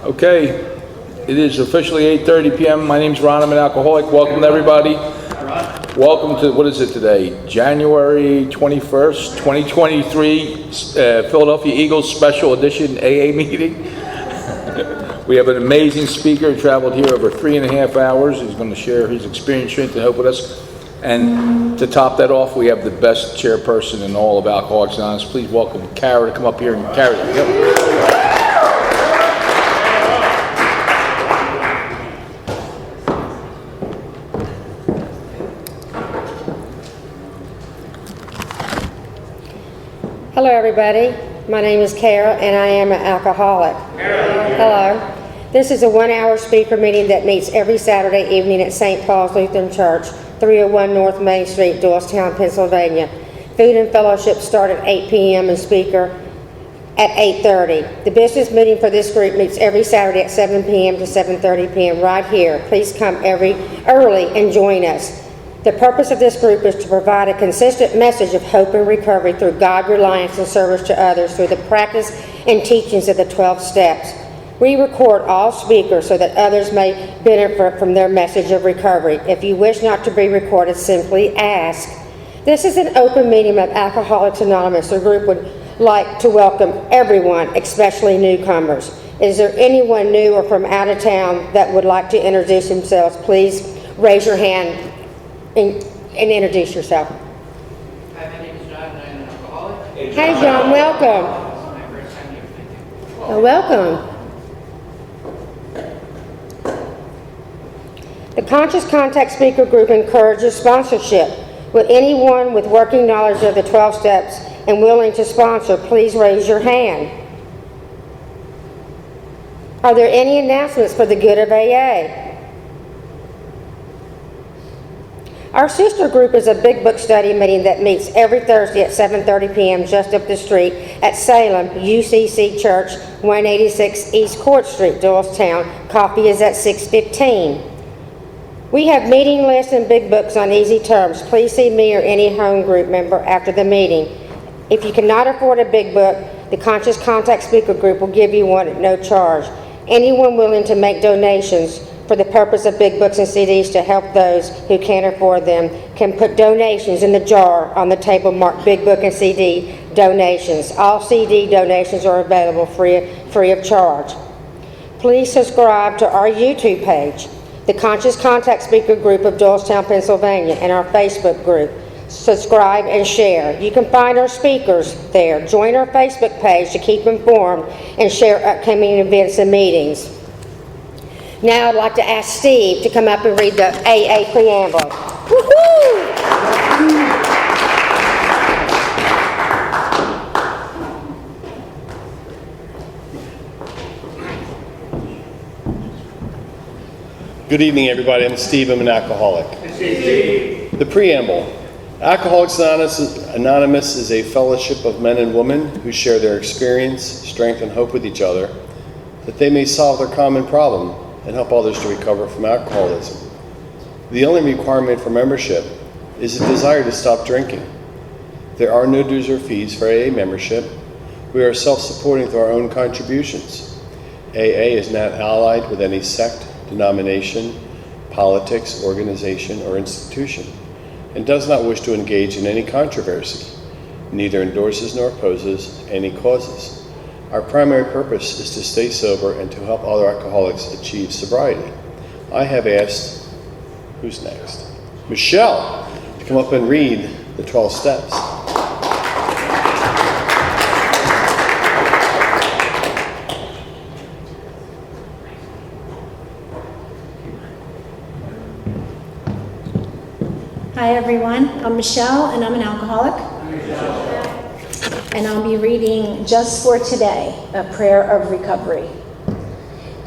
Okay, it is officially 8:30 p.m. My name's Ron, I'm an alcoholic. Welcome everybody. Welcome to, what is it today? January 21st, 2023, Philadelphia Eagles Special Edition AA meeting. We have an amazing speaker who traveled here over 3.5 hours. He's going to share his experience, strength, and hope with us. And to top that off, we have the best chairperson in all of Alcoholics Anonymous. Please welcome Kara to come up here and carry it. Yep. Hello everybody, my name is Kara and I am an alcoholic. Hello. This is a 1-hour speaker meeting that meets every Saturday evening at St. Paul's Lutheran Church, 301 North Main Street, Doylestown, Pennsylvania. Food and fellowship start at 8 p.m. and speaker at 8:30. The business meeting for this group meets every Saturday at 7 p.m. to 7:30 p.m. right here. Please come early and join us. The purpose of this group is to provide a consistent message of hope and recovery through God reliance and service to others through the practice and teachings of the 12 steps. We record all speakers so that others may benefit from their message of recovery. If you wish not to be recorded, simply ask. This is an open meeting of Alcoholics Anonymous. The group would like to welcome everyone, especially newcomers. Is there anyone new or from out of town that would like to introduce themselves? Please raise your hand and introduce yourself. Hi, my name is John and I'm an alcoholic. Hey John, welcome. This is my first time here. Thank you. Oh, welcome. The Conscious Contact Speaker Group encourages sponsorship. With anyone with working knowledge of the 12 steps and willing to sponsor, please raise your hand. Are there any announcements for the good of AA? Our sister group is a big book study meeting that meets every Thursday at 7:30 p.m. just up the street at Salem UCC Church, 186 East Court Street, Doylestown. Coffee is at 6:15. We have meeting lists and big books on easy terms. Please see me or any home group member after the meeting. If you cannot afford a big book, the Conscious Contact Speaker Group will give you one at no charge. Anyone willing to make donations for the purpose of big books and CDs to help those who can't afford them can put donations in the jar on the table marked Big Book and CD donations. All CD donations are available free of charge. Please subscribe to our YouTube page, the Conscious Contact Speaker Group of Doylestown, Pennsylvania, and our Facebook group. Subscribe and share. You can find our speakers there. Join our Facebook page to keep informed and share upcoming events and meetings. Now I'd like to ask Steve to come up and read the AA preamble. Woohoo! Good evening, everybody. I'm Steve. I'm an alcoholic. The preamble. Alcoholics Anonymous is a fellowship of men and women who share their experience, strength, and hope with each other, that they may solve their common problem and help others to recover from alcoholism. The only requirement for membership is a desire to stop drinking. There are no dues or fees for AA membership. We are self-supporting through our own contributions. AA is not allied with any sect, denomination, politics, organization, or institution, and does not wish to engage in any controversy, neither endorses nor opposes any causes. Our primary purpose is to stay sober and to help other alcoholics achieve sobriety. I have asked, who's next? Michelle, to come up and read the 12 steps. Hi everyone, I'm Michelle and I'm an alcoholic. And I'll be reading Just for Today, a prayer of recovery.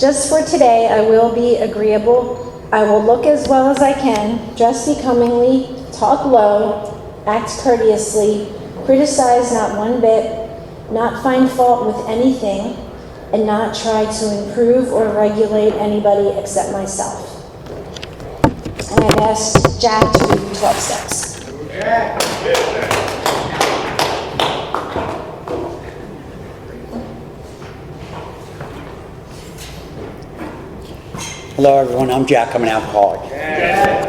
Just for today, I will be agreeable. I will look as well as I can, dress becomingly, talk low, act courteously, criticize not one bit, not find fault with anything, and not try to improve or regulate anybody except myself. And I've asked Jack to read the 12 steps. Hello everyone, I'm Jack, I'm an alcoholic.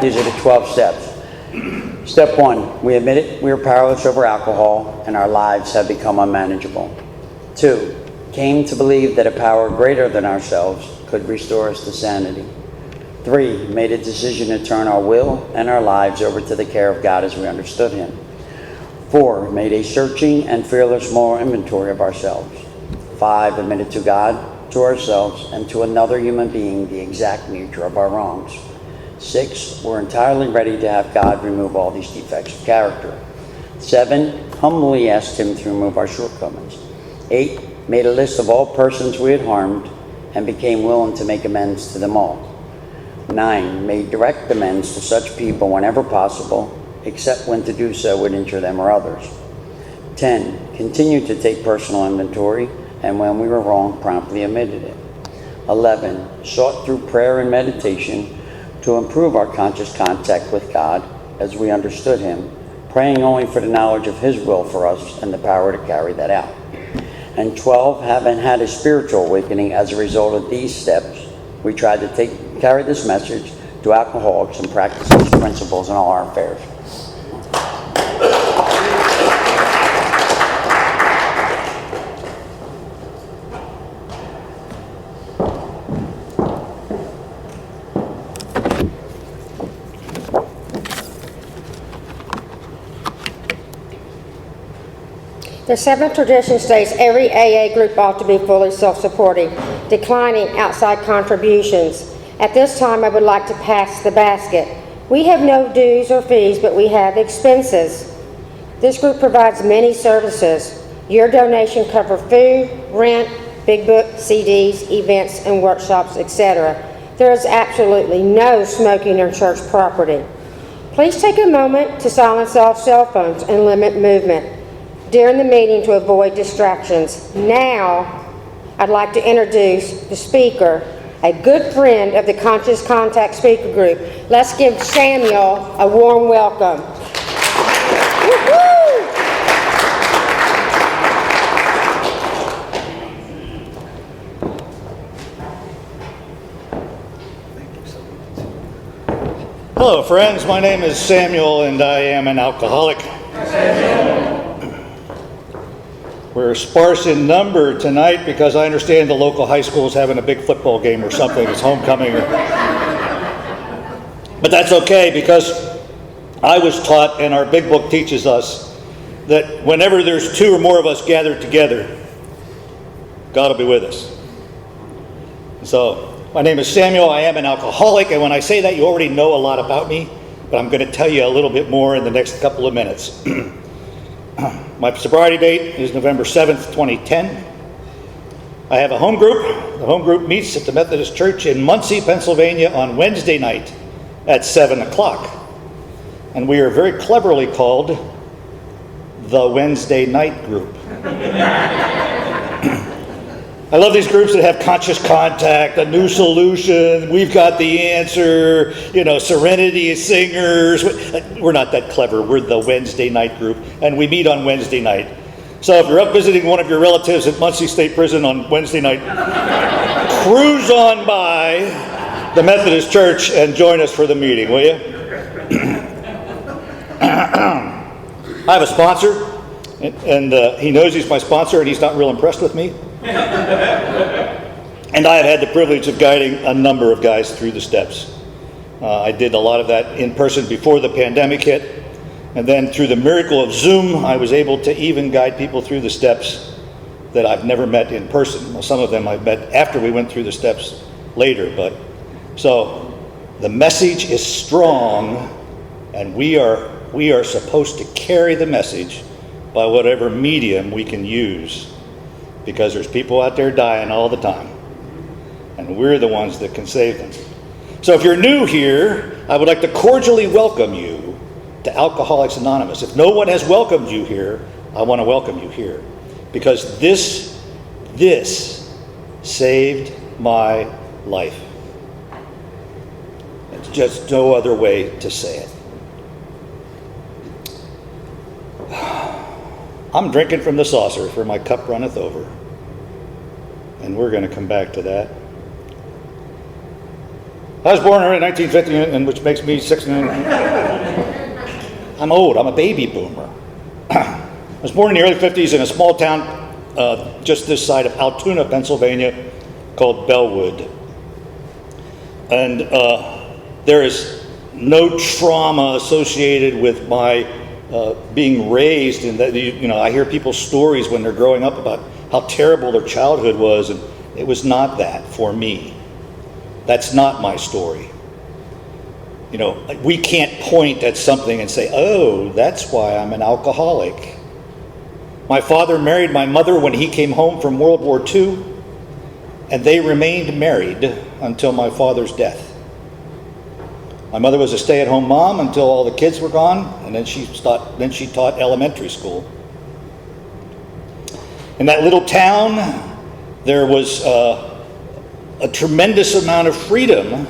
These are the 12 steps. Step 1, we admit it, we are powerless over alcohol and our lives have become unmanageable. 2, came to believe that a power greater than ourselves could restore us to sanity. 3, made a decision to turn our will and our lives over to the care of God as we understood Him. 4, made a searching and fearless moral inventory of ourselves. 5, admitted to God, to ourselves, and to another human being the exact nature of our wrongs. 6, we're entirely ready to have God remove all these defects of character. 7, humbly asked Him to remove our shortcomings. 8, made a list of all persons we had harmed and became willing to make amends to them all. 9, made direct amends to such people whenever possible, except when to do so would injure them or others. 10, continued to take personal inventory, and when we were wrong, promptly admitted it. 11, sought through prayer and meditation to improve our conscious contact with God as we understood Him, praying only for the knowledge of His will for us and the power to carry that out. And 12, having had a spiritual awakening as a result of these steps, we tried to carry this message to alcoholics and practice these principles in all our affairs. The seventh tradition states every AA group ought to be fully self-supporting, declining outside contributions. At this time, I would like to pass the basket. We have no dues or fees, but we have expenses. This group provides many services. Your donation covers food, rent, big book, CDs, events, and workshops, etc. There is absolutely no smoking on church property. Please take a moment to silence all cell phones and limit movement during the meeting to avoid distractions. Now, I'd like to introduce the speaker, a good friend of the Conscious Contact Speaker Group. Let's give Samuel a warm welcome. Woo-hoo! Hello friends, my name is Samuel and I am an alcoholic. We're sparse in number tonight because I understand the local high school is having a big football game or something. It's homecoming. But that's okay because I was taught, and our big book teaches us, that whenever there's two or more of us gathered together, God will be with us. So, my name is Samuel. I am an alcoholic, and when I say that, you already know a lot about me, but I'm going to tell you a little bit more in the next couple of minutes. My sobriety date is November 7th, 2010. I have a home group. The home group meets at the Methodist Church in Muncy, Pennsylvania on Wednesday night at 7 o'clock. And we are very cleverly called the Wednesday night group. I love these groups that have conscious contact, a new solution, we've got the answer, serenity singers. We're not that clever. We're the Wednesday night group, and we meet on Wednesday night. So if you're up visiting one of your relatives at Muncy State Prison on Wednesday night, cruise on by the Methodist Church and join us for the meeting, will you? I have a sponsor, and he knows he's my sponsor, and he's not real impressed with me. And I have had the privilege of guiding a number of guys through the steps. I did a lot of that in person before the pandemic hit. And then through the miracle of Zoom, I was able to even guide people through the steps that I've never met in person. Well, some of them I've met after we went through the steps later. So the message is strong, and we are supposed to carry the message by whatever medium we can use, because there's people out there dying all the time, and we're the ones that can save them. So if you're new here, I would like to cordially welcome you to Alcoholics Anonymous. If no one has welcomed you here, I want to welcome you here, because this saved my life. There's just no other way to say it. I'm drinking from the saucer, for my cup runneth over. And we're going to come back to that. I was born in 1950, and which makes me 69. I'm old. I'm a baby boomer. I was born in the early 50s in a small town just this side of Altoona, Pennsylvania, called Bellwood. And there is no trauma associated with my being raised in that. I hear people's stories when they're growing up about how terrible their childhood was, and it was not that for me. That's not my story. We can't point at something and say, oh, that's why I'm an alcoholic. My father married my mother when he came home from World War II, and they remained married until my father's death. My mother was a stay-at-home mom until all the kids were gone, and then she taught elementary school. In that little town, there was a tremendous amount of freedom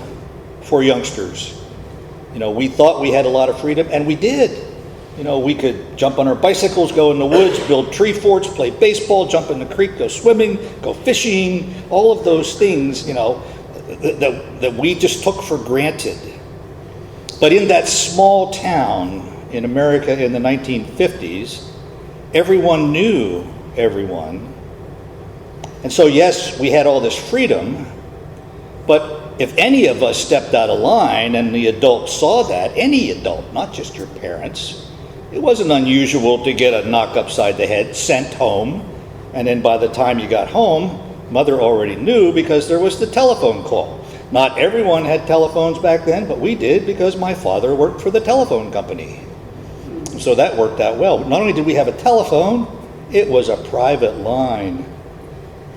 for youngsters. We thought we had a lot of freedom, and we did. We could jump on our bicycles, go in the woods, build tree forts, play baseball, jump in the creek, go swimming, go fishing, all of those things, that we just took for granted. But in that small town in America in the 1950s, everyone knew everyone. And so, yes, we had all this freedom, but if any of us stepped out of line and the adults saw that, any adult, not just your parents, it wasn't unusual to get a knock upside the head, sent home, and then by the time you got home, mother already knew because there was the telephone call. Not everyone had telephones back then, but we did because my father worked for the telephone company. So that worked out well. Not only did we have a telephone, it was a private line.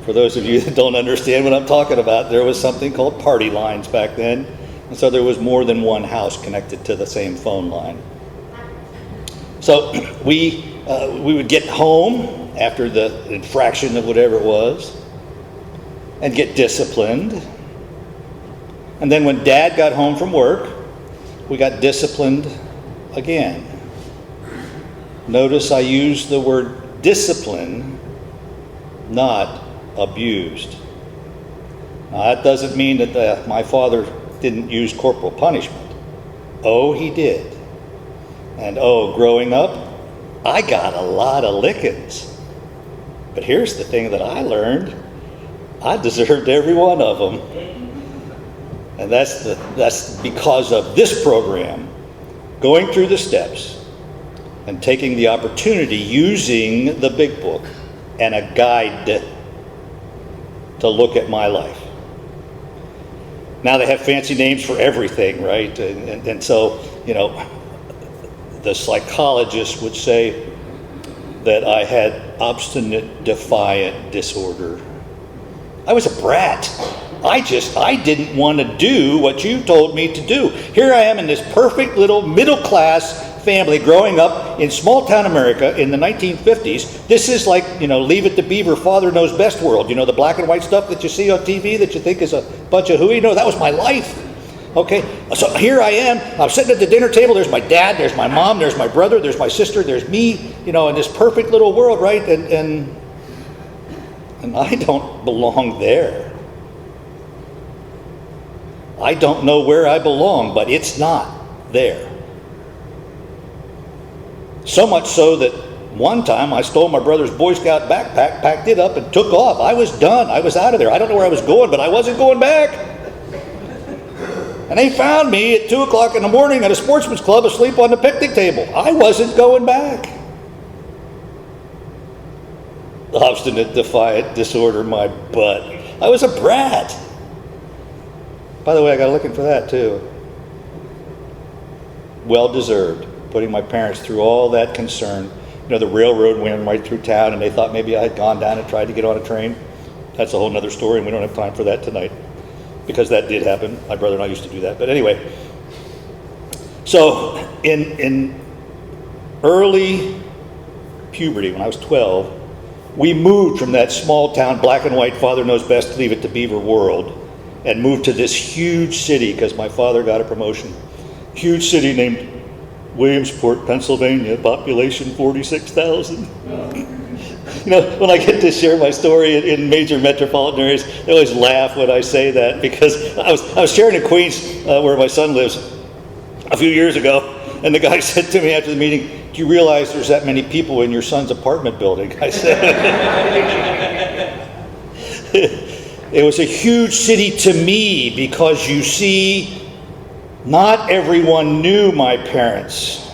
For those of you that don't understand what I'm talking about, there was something called party lines back then. And so there was more than one house connected to the same phone line. So we would get home after the infraction of whatever it was and get disciplined. And then when Dad got home from work, we got disciplined again. Notice I use the word discipline, not abused. Now, that doesn't mean that my father didn't use corporal punishment. Oh, he did. And growing up, I got a lot of lickings. But here's the thing that I learned. I deserved every one of them. And that's because of this program, going through the steps and taking the opportunity, using the big book and a guide to look at my life. Now they have fancy names for everything, right? And so, the psychologist would say that I had obstinate defiant disorder. I was a brat. I didn't want to do what you told me to do. Here I am in this perfect little middle-class family growing up in small-town America in the 1950s. This is like, Leave It to Beaver, Father Knows Best world. The black and white stuff that you see on TV that you think is a bunch of hooey. No, that was my life. Okay, so here I am. I'm sitting at the dinner table. There's my dad, there's my mom, there's my brother, there's my sister, there's me, in this perfect little world, right? And I don't belong there. I don't know where I belong, but it's not there. So much so that one time I stole my brother's Boy Scout backpack, packed it up, and took off. I was done. I was out of there. I don't know where I was going, but I wasn't going back. And they found me at 2 o'clock in the morning at a sportsman's club asleep on the picnic table. I wasn't going back. Obstinate, defiant, disorder, my butt. I was a brat. By the way, I got a licking for that too. Well deserved, putting my parents through all that concern. The railroad went right through town and they thought maybe I had gone down and tried to get on a train. That's a whole nother story and we don't have time for that tonight. Because that did happen. My brother and I used to do that. But anyway, so in early puberty, when I was 12, we moved from that small town, black and white, Father Knows Best, Leave It to Beaver world, and moved to this huge city because my father got a promotion. Huge city named Williamsport, Pennsylvania, population 46,000. You know, when I get to share my story in major metropolitan areas, they always laugh when I say that, because I was sharing in Queens, where my son lives, a few years ago, and the guy said to me after the meeting, "Do you realize there's that many people in your son's apartment building?" I said, it was a huge city to me, because you see, not everyone knew my parents.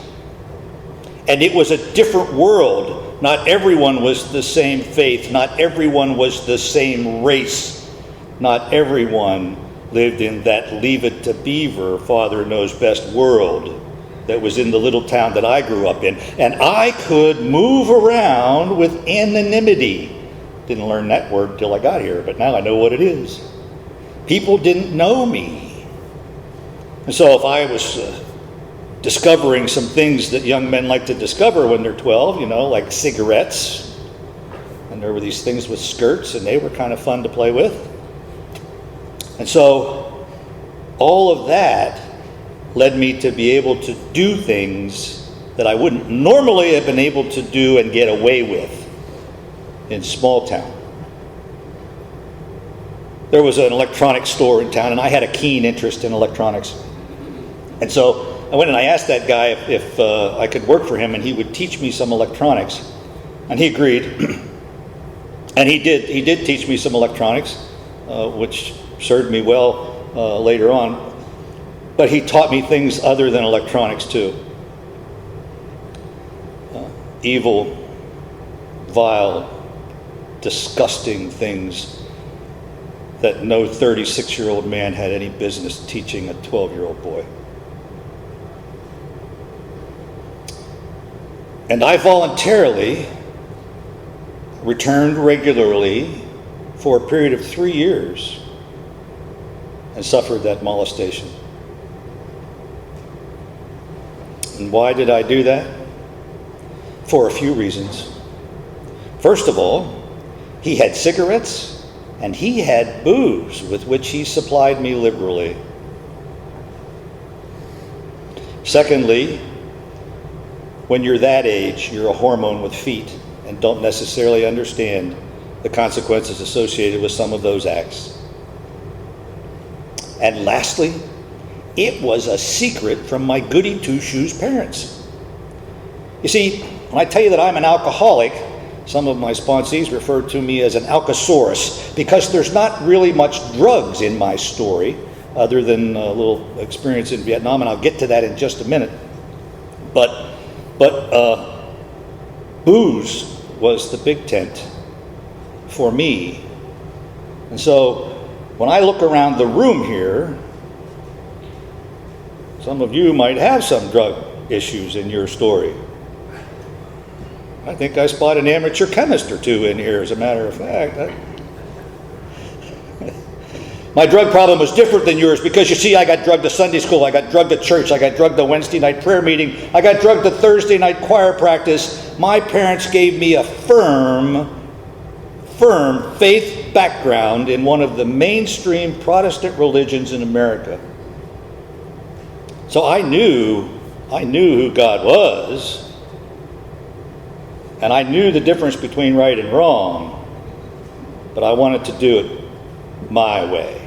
And it was a different world. Not everyone was the same faith. Not everyone was the same race. Not everyone lived in that leave it to Beaver, Father knows best world that was in the little town that I grew up in. And I could move around with anonymity. Didn't learn that word till I got here, but now I know what it is. People didn't know me. And so if I was discovering some things that young men like to discover when they're 12, you know, like cigarettes, and there were these things with skirts, and they were kind of fun to play with. And so all of that led me to be able to do things that I wouldn't normally have been able to do and get away with in small town. There was an electronics store in town, and I had a keen interest in electronics. And so I went and I asked that guy if I could work for him and he would teach me some electronics. And he agreed. And he did teach me some electronics, which served me well later on. But he taught me things other than electronics too. Evil, vile, disgusting things that no 36-year-old man had any business teaching a 12-year-old boy. And I voluntarily returned regularly for a period of 3 years and suffered that molestation. And why did I do that? For a few reasons. First of all, he had cigarettes and he had booze with which he supplied me liberally. Secondly, when you're that age, you're a hormone with feet and don't necessarily understand the consequences associated with some of those acts. And lastly, it was a secret from my goody two-shoes parents. You see, when I tell you that I'm an alcoholic, some of my sponsees refer to me as an alcosaurus, because there's not really much drugs in my story, other than a little experience in Vietnam, and I'll get to that in just a minute. But booze was the big tent for me. And so when I look around the room here, some of you might have some drug issues in your story. I think I spot an amateur chemist or two in here, as a matter of fact. My drug problem was different than yours, because you see, I got drugged to Sunday school, I got drugged to church, I got drugged to Wednesday night prayer meeting, I got drugged to Thursday night choir practice. My parents gave me a firm faith background in one of the mainstream Protestant religions in America. So I knew who God was, and I knew the difference between right and wrong, but I wanted to do it my way.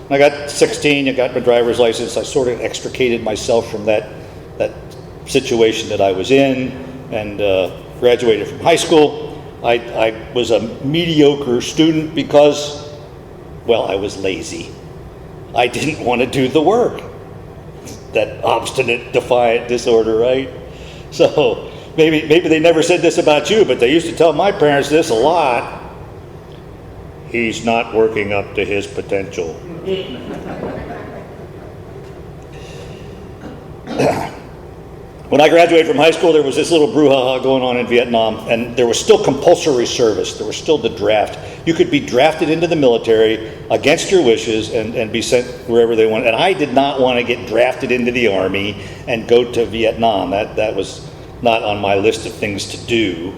When I got 16, I got my driver's license. I sort of extricated myself from that situation that I was in, and graduated from high school. I was a mediocre student because, well, I was lazy. I didn't want to do the work. That obstinate, defiant disorder, right? So maybe they never said this about you, but they used to tell my parents this a lot. He's not working up to his potential. When I graduated from high school, there was this little brouhaha going on in Vietnam, and there was still compulsory service. There was still the draft. You could be drafted into the military against your wishes and be sent wherever they wanted. And I did not want to get drafted into the Army and go to Vietnam. That was not on my list of things to do.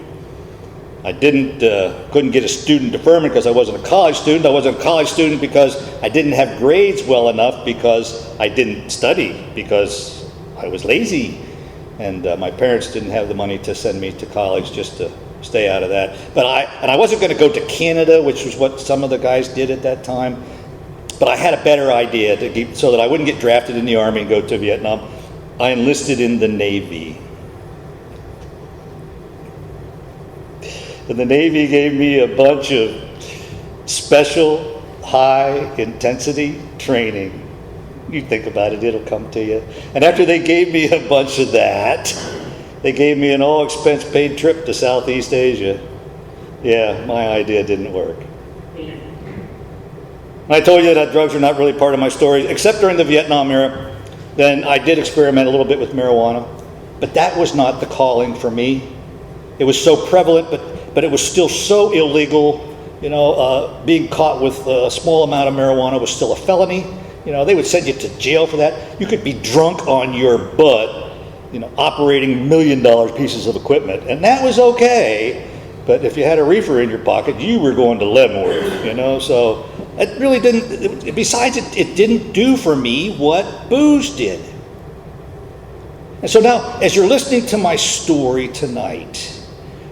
I couldn't get a student deferment because I wasn't a college student. I wasn't a college student because I didn't have grades well enough, because I didn't study, because I was lazy. And my parents didn't have the money to send me to college just to stay out of that. But I wasn't going to go to Canada, which was what some of the guys did at that time. But I had a better idea so that I wouldn't get drafted in the Army and go to Vietnam. I enlisted in the Navy. And the Navy gave me a bunch of special high-intensity training. You think about it, it'll come to you. And after they gave me a bunch of that, they gave me an all-expense-paid trip to Southeast Asia. Yeah, my idea didn't work. I told you that drugs are not really part of my story, except during the Vietnam era. Then I did experiment a little bit with marijuana, but that was not the calling for me. It was so prevalent, but it was still so illegal. Being caught with a small amount of marijuana was still a felony. They would send you to jail for that. You could be drunk on your butt, operating $1 million pieces of equipment, and that was okay. But if you had a reefer in your pocket, you were going to Leavenworth, so it really didn't, besides it didn't do for me what booze did. And so now, as you're listening to my story tonight,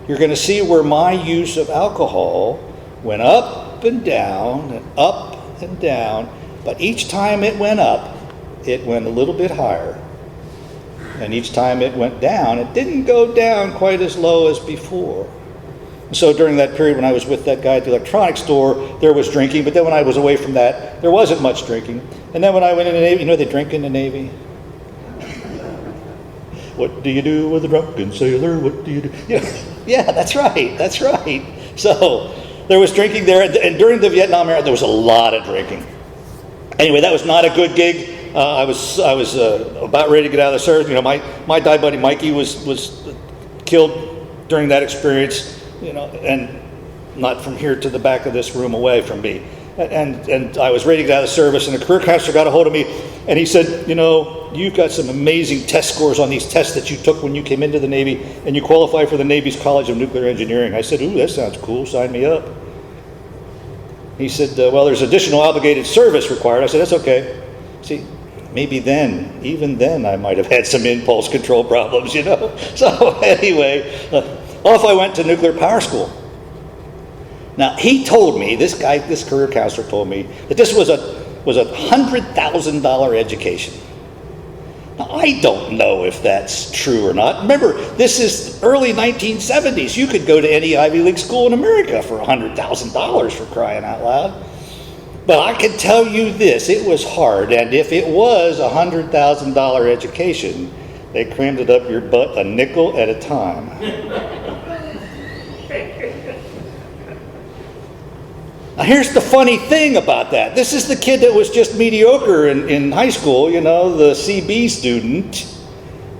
you're going to see where my use of alcohol went up and down and up and down, but each time it went up, it went a little bit higher. And each time it went down, it didn't go down quite as low as before. So during that period when I was with that guy at the electronics store, there was drinking, but then when I was away from that, there wasn't much drinking. And then when I went in the Navy, they drink in the Navy. What do you do with a drunken sailor? What do you do? Yeah, that's right. So there was drinking there, and during the Vietnam era, there was a lot of drinking. Anyway, that was not a good gig. I was about ready to get out of the service. My die buddy Mikey was killed during that experience. And not from here to the back of this room away from me. And I was ready to get out of the service, and the career counselor got a hold of me, and he said, you've got some amazing test scores on these tests that you took when you came into the Navy, and you qualify for the Navy's College of Nuclear Engineering. I said, ooh, that sounds cool, sign me up. He said, well, there's additional obligated service required. I said, that's okay. See, maybe even then, I might have had some impulse control problems, So anyway, off I went to nuclear power school. Now, he told me, this career counselor told me, that this was a $100,000 education. Now, I don't know if that's true or not. Remember, this is early 1970s. You could go to any Ivy League school in America for $100,000, for crying out loud. But I can tell you this, it was hard, and if it was a $100,000 education, they crammed it up your butt a nickel at a time. Now, here's the funny thing about that. This is the kid that was just mediocre in high school, the CB student.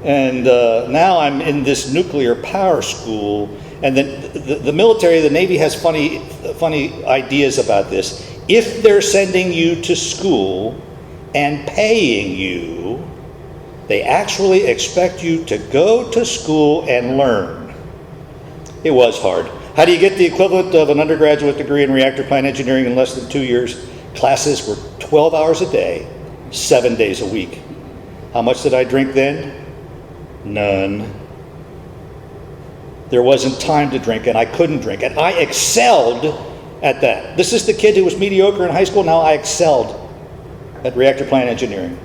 And now I'm in this nuclear power school. And then the military, the Navy has funny ideas about this. If they're sending you to school and paying you, they actually expect you to go to school and learn. It was hard. How do you get the equivalent of an undergraduate degree in reactor plant engineering in less than 2 years? Classes were 12 hours a day, 7 days a week. How much did I drink then? None. There wasn't time to drink, and I couldn't drink. And I excelled at that. This is the kid who was mediocre in high school. Now I excelled at reactor plant engineering.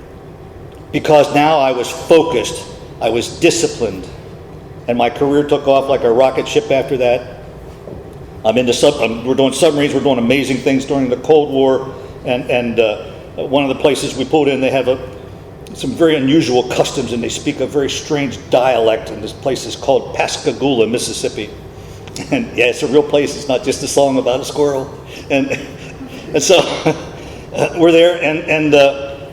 Because now I was focused, I was disciplined, and my career took off like a rocket ship after that. We're doing submarines, we're doing amazing things during the Cold War, and one of the places we pulled in, they have some very unusual customs, and they speak a very strange dialect, and this place is called Pascagoula, Mississippi. And yeah, it's a real place, it's not just a song about a squirrel. And so we're there, and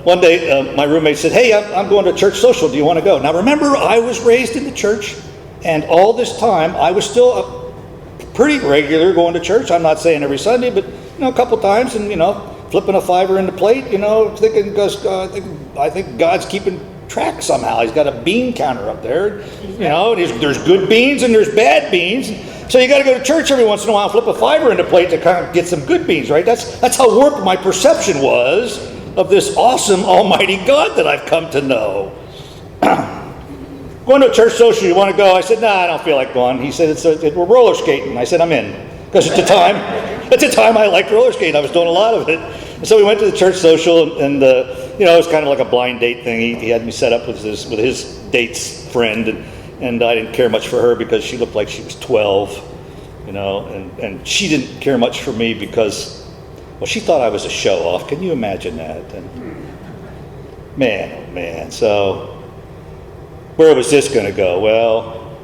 one day my roommate said, hey, I'm going to church social, do you want to go? Now remember, I was raised in the church, and all this time I was still pretty regular going to church. I'm not saying every Sunday, but a couple times, and flipping a $5 in the plate, thinking because I think God's keeping track somehow. He's got a bean counter up there. There's good beans and there's bad beans. So you got to go to church every once in a while, flip a $5 in the plate to kind of get some good beans, right? That's how warped my perception was of this awesome Almighty God that I've come to know. going to a church social, you want to go? I said, nah, I don't feel like going. He said, we're roller skating. I said, I'm in. Because at the time I liked roller skating. I was doing a lot of it. And so we went to the church social, and it was kind of like a blind date thing. He had me set up with his date's friend, and I didn't care much for her because she looked like she was 12, and she didn't care much for me because, well, she thought I was a show-off. Can you imagine that? And man, oh man. So where was this going to go? Well,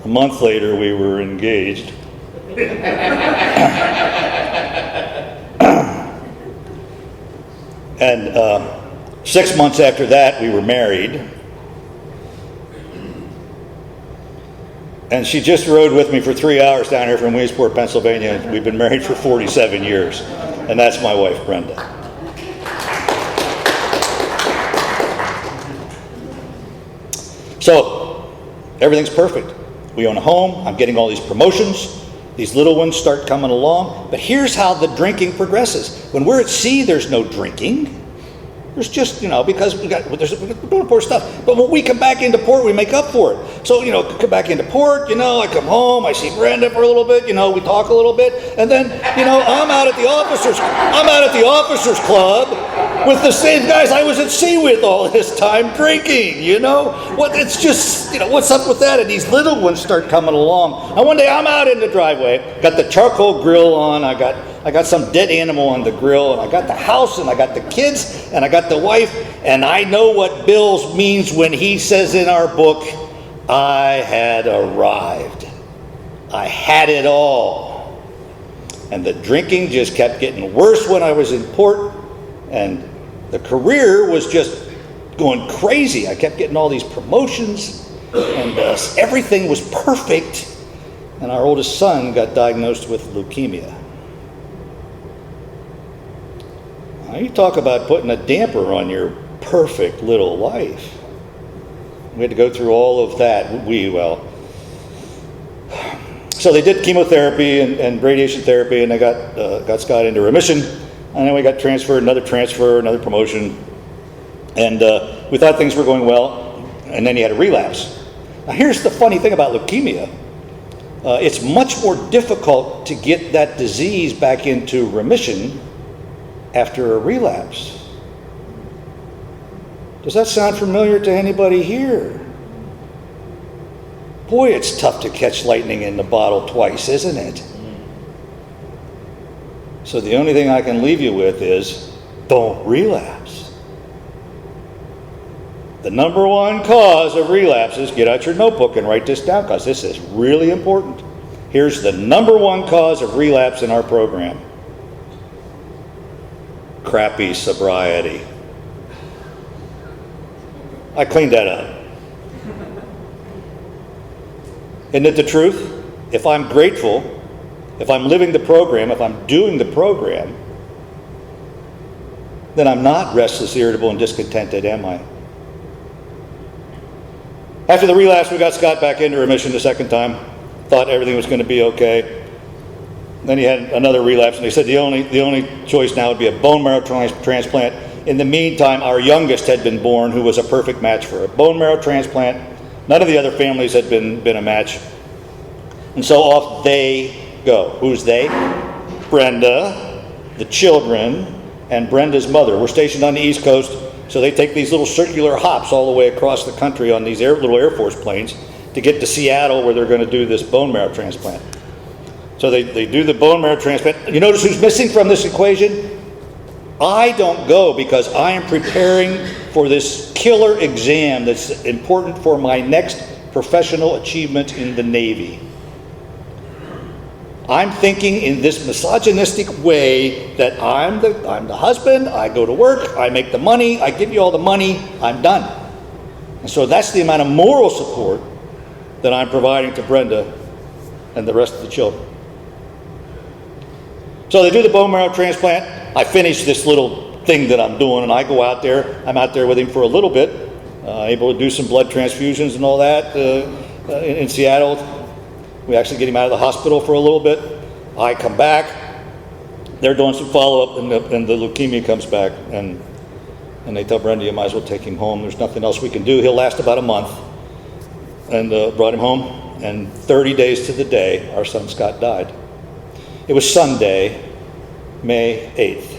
a month later we were engaged. And 6 months after that, we were married. And she just rode with me for 3 hours down here from Williamsport, Pennsylvania. We've been married for 47 years. And that's my wife, Brenda. So, everything's perfect. We own a home. I'm getting all these promotions. These little ones start coming along. But here's how the drinking progresses. When we're at sea, there's no drinking. There's just, because we're doing port stuff. But when we come back into port, we make up for it. So, come back into port, I come home, I see Brenda for a little bit, we talk a little bit. And then, I'm out at the officers club with the same guys I was at sea with all this time drinking, It's just, what's up with that? And these little ones start coming along. And one day I'm out in the driveway, got the charcoal grill on, I got some dead animal on the grill, and I got the house, and I got the kids, and I got the wife, and I know what Bill means when he says in our book, I had arrived. I had it all. And the drinking just kept getting worse when I was in port, and the career was just going crazy. I kept getting all these promotions, and everything was perfect, and our oldest son got diagnosed with leukemia. Now, you talk about putting a damper on your perfect little life. We had to go through all of that. So they did chemotherapy and radiation therapy, and they got Scott into remission. And then we got another promotion. And we thought things were going well, and then he had a relapse. Now here's the funny thing about leukemia. It's much more difficult to get that disease back into remission after a relapse. Does that sound familiar to anybody here? Boy, it's tough to catch lightning in the bottle twice, isn't it? So the only thing I can leave you with is, don't relapse. The number one cause of relapses, get out your notebook and write this down because this is really important. Here's the number one cause of relapse in our program. Crappy sobriety. I cleaned that up. Isn't it the truth? If I'm grateful, if I'm living the program, if I'm doing the program, then I'm not restless, irritable, and discontented, am I? After the relapse, we got Scott back into remission the second time. Thought everything was going to be okay. Then he had another relapse, and they said the only choice now would be a bone marrow transplant. In the meantime, our youngest had been born, who was a perfect match for a bone marrow transplant. None of the other families had been a match. And so off they go. Who's they? Brenda, the children, and Brenda's mother. We're stationed on the East Coast, so they take these little circular hops all the way across the country on these little Air Force planes to get to Seattle, where they're going to do this bone marrow transplant. So they do the bone marrow transplant. You notice who's missing from this equation? I don't go because I am preparing for this killer exam that's important for my next professional achievement in the Navy. I'm thinking in this misogynistic way that I'm the husband, I go to work, I make the money, I give you all the money, I'm done. And so that's the amount of moral support that I'm providing to Brenda and the rest of the children. So they do the bone marrow transplant. I finish this little thing that I'm doing, and I go out there. I'm out there with him for a little bit, able to do some blood transfusions and all that in Seattle. We actually get him out of the hospital for a little bit. I come back. They're doing some follow-up, and the leukemia comes back. And And they tell Brenda, you might as well take him home. There's nothing else we can do. He'll last about a month. And brought him home. And 30 days to the day, our son Scott died. It was Sunday, May 8th.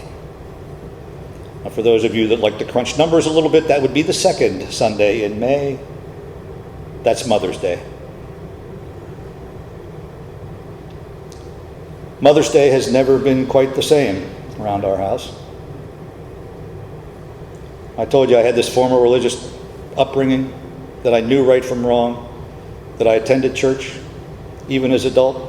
Now, for those of you that like to crunch numbers a little bit, that would be the second Sunday in May. That's Mother's Day. Mother's Day has never been quite the same around our house. I told you I had this former religious upbringing, that I knew right from wrong, that I attended church, even as an adult.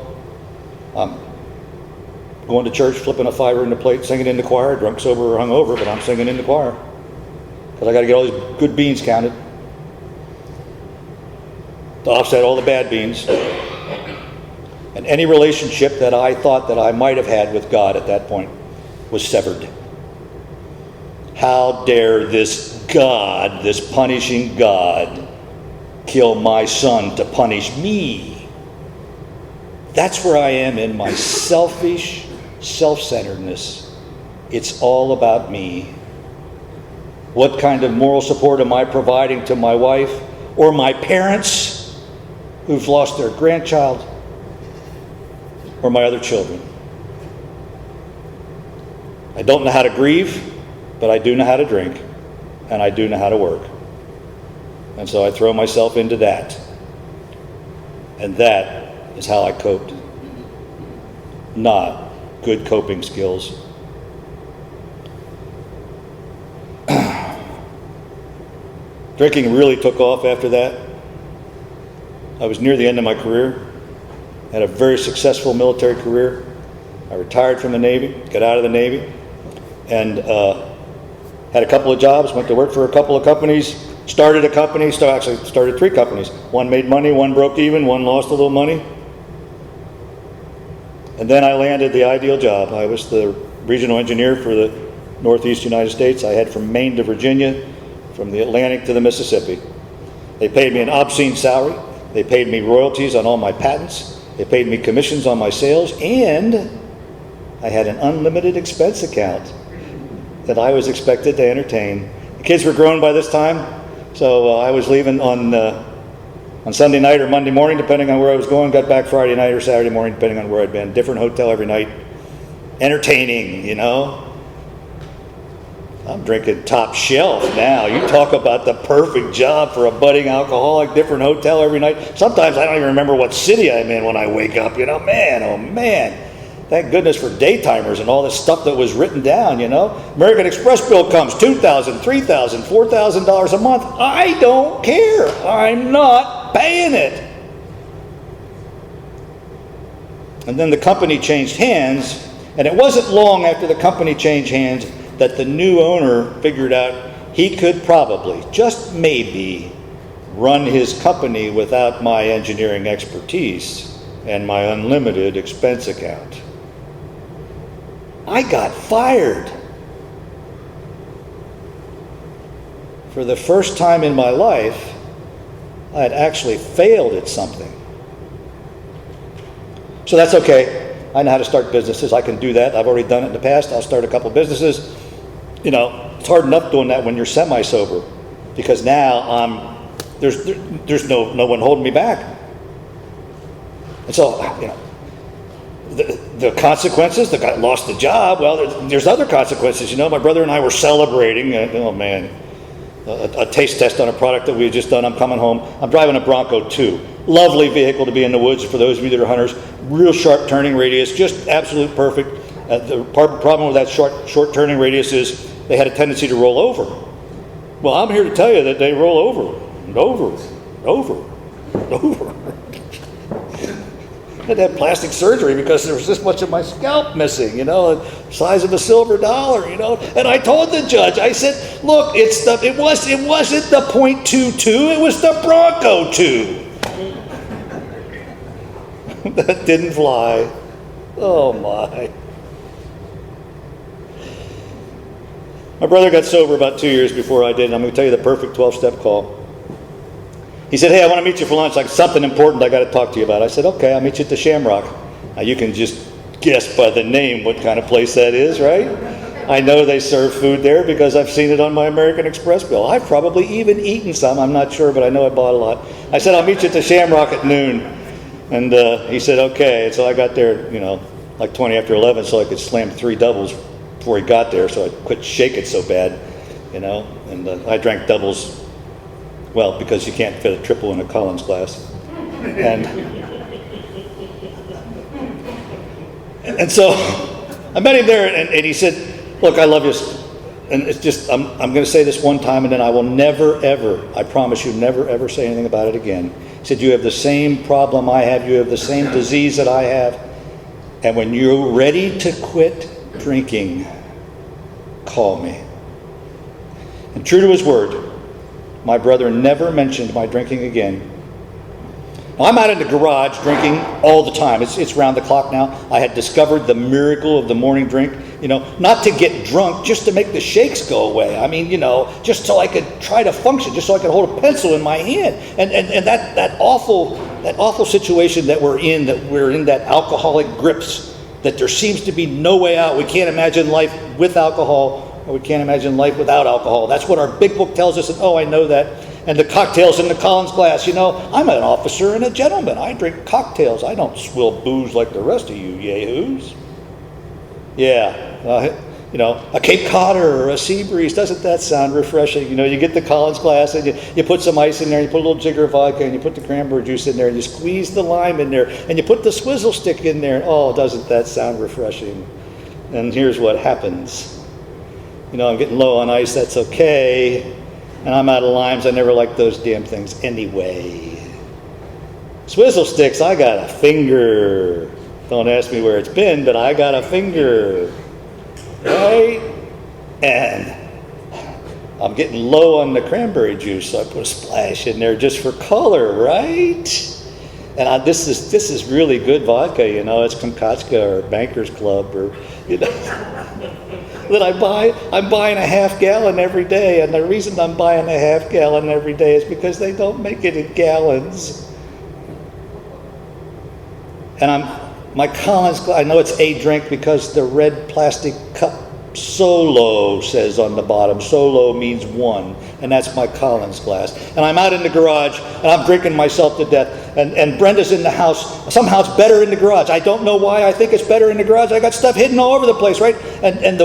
Going to church, flipping a fiver in the plate, singing in the choir, drunk, sober, or hungover, but I'm singing in the choir. Because I got to get all these good beans counted to offset all the bad beans. And any relationship that I thought that I might have had with God at that point was severed. How dare this God, this punishing God, kill my son to punish me? That's where I am in my selfish self-centeredness. It's all about me. What kind of moral support am I providing to my wife or my parents who've lost their grandchild or my other children? I don't know how to grieve, but I do know how to drink, and I do know how to work. And so I throw myself into that. And that is how I coped. Not good coping skills. Drinking really took off after that. I was near the end of my career. Had a very successful military career. I retired from the Navy, got out of the Navy, and had a couple of jobs, went to work for a couple of companies, started a company, actually started 3 companies. One made money, one broke even, one lost a little money. And then I landed the ideal job. I was the regional engineer for the Northeast United States. I had from Maine to Virginia, from the Atlantic to the Mississippi. They paid me an obscene salary. They paid me royalties on all my patents. They paid me commissions on my sales, and I had an unlimited expense account that I was expected to entertain. The kids were grown by this time, so I was leaving on Sunday night or Monday morning, depending on where I was going. Got back Friday night or Saturday morning, depending on where I'd been. Different hotel every night. Entertaining, you know. I'm drinking top shelf now. You talk about the perfect job for a budding alcoholic. Different hotel every night. Sometimes I don't even remember what city I'm in when I wake up. You know, man, oh man. Thank goodness for daytimers and all this stuff that was written down, you know. American Express bill comes, $2,000, $3,000, $4,000 a month. I don't care. I'm not paying it. And then the company changed hands, and it wasn't long after the company changed hands that the new owner figured out he could probably, just maybe, run his company without my engineering expertise and my unlimited expense account. I got fired. For the first time in my life, I had actually failed at something. So that's okay. I know how to start businesses. I can do that. I've already done it in the past. I'll start a couple businesses. You know, it's hard enough doing that when you're semi-sober, because now there's no one holding me back. And so, you know, the consequences, the guy lost the job. Well, there's other consequences. You know, my brother and I were celebrating, oh man, a taste test on a product that we had just done. I'm coming home. I'm driving a Bronco 2. Lovely vehicle to be in the woods for those of you that are hunters. Real sharp turning radius, just absolute perfect. The problem with that short turning radius is they had a tendency to roll over. Well, I'm here to tell you that they roll over and over and over and over. I had to have plastic surgery because there was this much of my scalp missing, you know, the size of a silver dollar, you know. And I told the judge, I said, look, it wasn't the .22, it was the Bronco 2. That didn't fly. Oh my. My brother got sober about 2 years before I did, and I'm going to tell you the perfect 12-step call. He said, hey, I want to meet you for lunch, like something important I got to talk to you about. I said, okay, I'll meet you at the Shamrock. Now you can just guess by the name what kind of place that is, right? I know they serve food there because I've seen it on my American Express bill. I've probably even eaten some. I'm not sure, but I know I bought a lot. I said, I'll meet you at the Shamrock at noon. And he said, okay. And so I got there, like 20 after 11, so I could slam 3 doubles before he got there, so I quit shaking so bad, And I drank doubles, well, because you can't fit a triple in a Collins glass. And so I met him there, and he said, look, I love you. And it's just, I'm going to say this one time, and then I will never, ever, I promise you, never, ever say anything about it again. He said, you have the same problem I have. You have the same disease that I have. And when you're ready to quit drinking, call me. And true to his word, my brother never mentioned my drinking again. Now, I'm out in the garage drinking all the time. It's round the clock now. I had discovered the miracle of the morning drink, not to get drunk, just to make the shakes go away. I mean, just so I could try to function, just so I could hold a pencil in my hand. And that awful situation that we're in that alcoholic grips, that there seems to be no way out. We can't imagine life with alcohol, or we can't imagine life without alcohol. That's what our big book tells us, and I know that. And the cocktails in the Collins glass, I'm an officer and a gentleman. I drink cocktails. I don't swill booze like the rest of you yahoos. Yeah, a Cape Codder or a Sea Breeze, doesn't that sound refreshing? You get the Collins glass and you put some ice in there, and you put a little jigger of vodka, and you put the cranberry juice in there, and you squeeze the lime in there, and you put the swizzle stick in there. Oh, doesn't that sound refreshing? And here's what happens. I'm getting low on ice, that's okay. And I'm out of limes. I never liked those damn things anyway. Swizzle sticks, I got a finger. Don't ask me where it's been, but I got a finger. Right? And I'm getting low on the cranberry juice, so I put a splash in there just for color, right? And this is really good vodka, it's Kamchatka or Banker's Club or, that I'm buying a half gallon every day, and the reason I'm buying a half gallon every day is because they don't make it in gallons. And my Collins, I know it's a drink because the red plastic cup Solo says on the bottom. Solo means one, and that's my Collins glass. And I'm out in the garage, and I'm drinking myself to death. And Brenda's in the house. Somehow it's better in the garage. I don't know why I think it's better in the garage. I got stuff hidden all over the place, right? And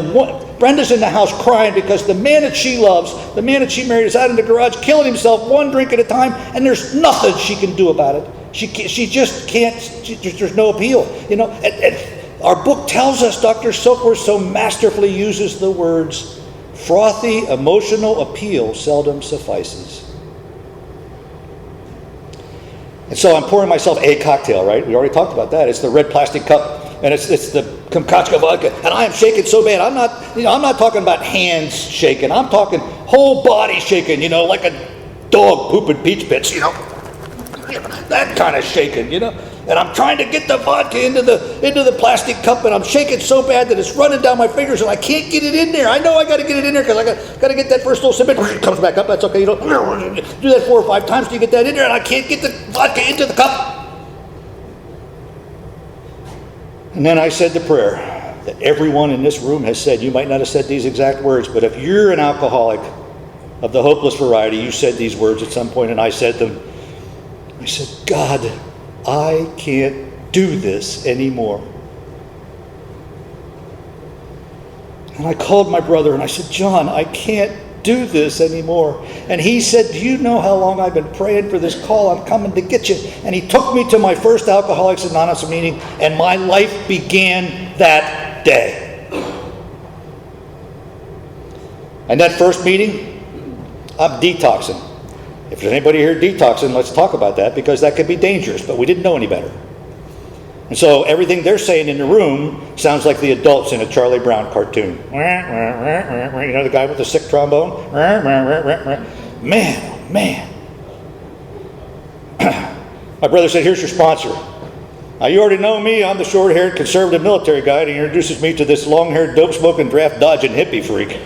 Brenda's in the house crying because the man that she loves, the man that she married, is out in the garage killing himself one drink at a time, and there's nothing she can do about it. She just can't. There's no appeal, And our book tells us, Dr. Silkworth so masterfully uses the words, frothy emotional appeal seldom suffices. And so I'm pouring myself a cocktail, right? We already talked about that. It's the red plastic cup, and it's the Kamchatka vodka, and I am shaking so bad. I'm not talking about hands shaking. I'm talking whole body shaking, like a dog pooping peach pits, that kind of shaking, And I'm trying to get the vodka into the plastic cup, and I'm shaking so bad that it's running down my fingers, and I can't get it in there. I know I got to get it in there because I got to get that first little sip. It comes back up. That's okay. Do that 4 or 5 times till you get that in there, and I can't get the vodka into the cup. And then I said the prayer that everyone in this room has said. You might not have said these exact words, but if you're an alcoholic of the hopeless variety, you said these words at some point, and I said them. I said, God, I can't do this anymore. And I called my brother and I said, John, I can't do this anymore. And he said, do you know how long I've been praying for this call? I'm coming to get you. And he took me to my first Alcoholics Anonymous meeting, and my life began that day. And that first meeting, I'm detoxing. If there's anybody here detoxing, let's talk about that, because that could be dangerous, but we didn't know any better. And so everything they're saying in the room sounds like the adults in a Charlie Brown cartoon. The guy with the sick trombone? Man, oh man. My brother said, here's your sponsor. Now, you already know me. I'm the short-haired conservative military guy, and he introduces me to this long-haired, dope-smoking, draft-dodging hippie freak.